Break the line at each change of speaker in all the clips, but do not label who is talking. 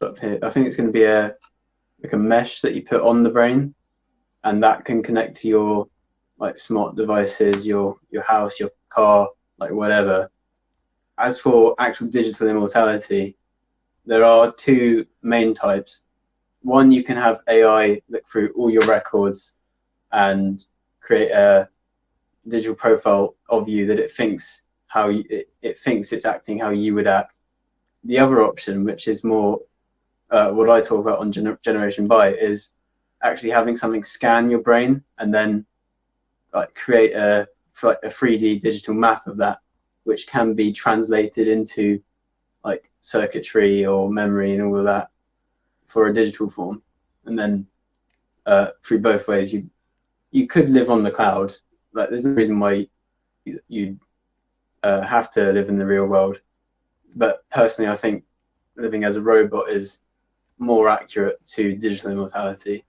up here. I think it's going to be a mesh that you put on the brain, and that can connect to your like smart devices, your house, your car, like whatever. As for actual digital immortality, there are two main types. One, you can have AI look through all your records and create a digital profile of you that it thinks it thinks it's acting how you would act. The other option, which is more what I talk about on Generation Byte, is actually having something scan your brain and then like create a 3D digital map of that, which can be translated into like circuitry or memory and all of that for a digital form. And then through both ways, you could live on the cloud. Like there's no reason why you have to live in the real world. But personally, I think living as a robot is more accurate to digital immortality.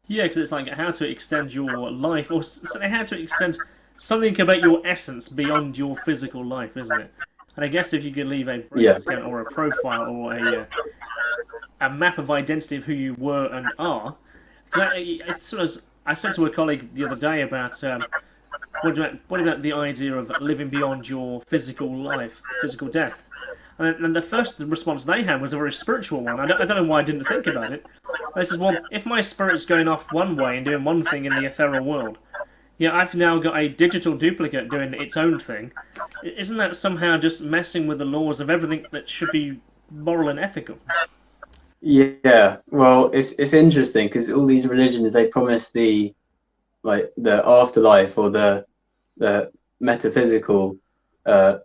Yeah, because it's like how to extend your life, or how to extend something about your essence beyond your physical life, isn't it? And I guess if you could leave a brain
Yeah,
scan or a profile or a map of identity of who you were and are, because I said to a colleague the other day about what about the idea of living beyond your physical life, physical death? And the first response they had was a very spiritual one. I don't know why I didn't think about it. They said, well, if my spirit's going off one way and doing one thing in the ethereal world, yeah, I've now got a digital duplicate doing its own thing. Isn't that somehow just messing with the laws of everything that should be moral and ethical?
yeah. Well, it's interesting because all these religions, they promise the afterlife or the metaphysical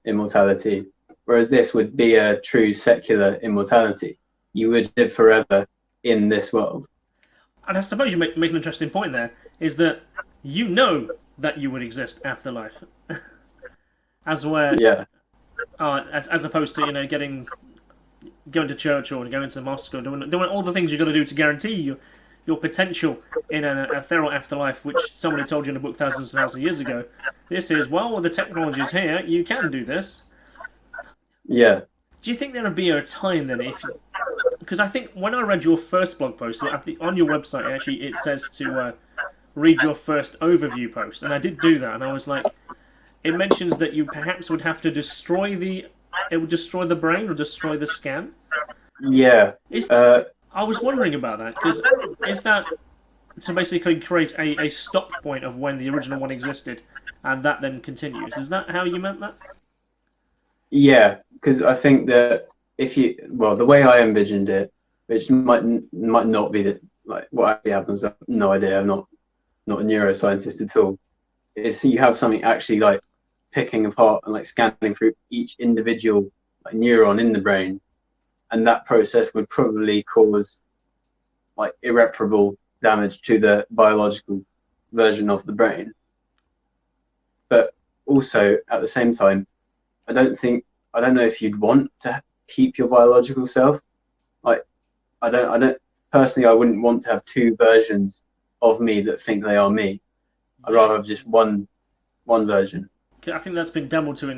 immortality, whereas this would be a true secular immortality. You would live forever in this world.
And I suppose you make an interesting point there, is that you know that you would exist after life. As where,
Yeah,
as opposed to, going to church or going to mosque or doing all the things you've got to do to guarantee your potential in an ethereal afterlife, which somebody told you in a book thousands and thousands of years ago. This is, well, the technology is here, you can do this.
yeah,
Do you think there would be a time then if because I think when I read your first blog post, I think on your website actually it says to read your first overview post, and I did do that, and I was like, it mentions that you perhaps would have to it would destroy the brain or destroy the scan.
yeah.
Is
Uh,
I was wondering about that because is that to basically create a stop point of when the original one existed, and that then continues? Is that how you meant that?
yeah, because I think that well, the way I envisioned it, which might not be like what actually happens. I have no idea. I'm not a neuroscientist at all. Is you have something actually like picking apart and like scanning through each individual like neuron in the brain, and that process would probably cause like irreparable damage to the biological version of the brain. But also at the same time, I don't think I don't know if you'd want to keep your biological self. Like I don't personally I wouldn't want to have two versions of me that think they are me. I'd
Yeah,
rather have just one version.
I think that's been dabbled to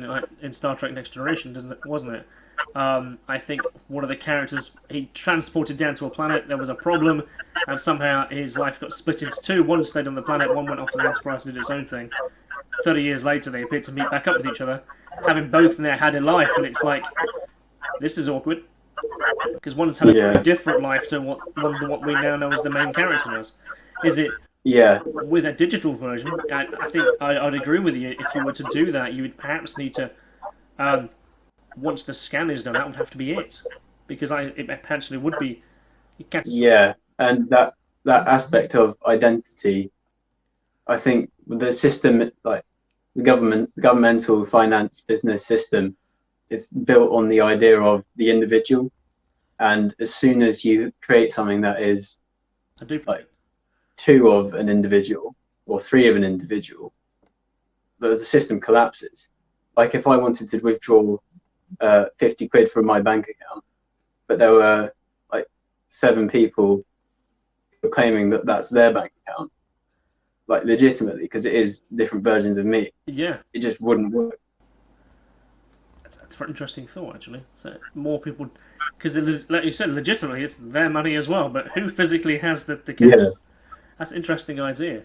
in Star Trek Next Generation, doesn't it? Wasn't it? I think one of the characters he transported down to a planet. There was a problem, and somehow his life got split into two. One stayed on the planet. One went off to the Enterprise and did its own thing. 30 years later, they appeared to meet back up with each other, having both in there had a life, and it's like this is awkward because one's had a very
Yeah,
different life to what we now know as the main character has. Is it
yeah,
with a digital version? I think I'd agree with you. If you were to do that, you would perhaps need to um, once the scan is done, that would have to be it, because it potentially would be. You can't.
yeah. And that aspect of identity, I think the system, like governmental finance business system, is built on the idea of the individual. And as soon as you create something that is
A duplicate.
like two of an individual or three of an individual, the system collapses. Like if I wanted to withdraw 50 quid from my bank account, but there were like seven people claiming that that's their bank account, like legitimately, because it is different versions of me,
Yeah,
it just wouldn't work.
That's an interesting thought, actually. So more people, because like you said, legitimately it's their money as well. But who physically has the cash?
Yeah.
That's an interesting idea.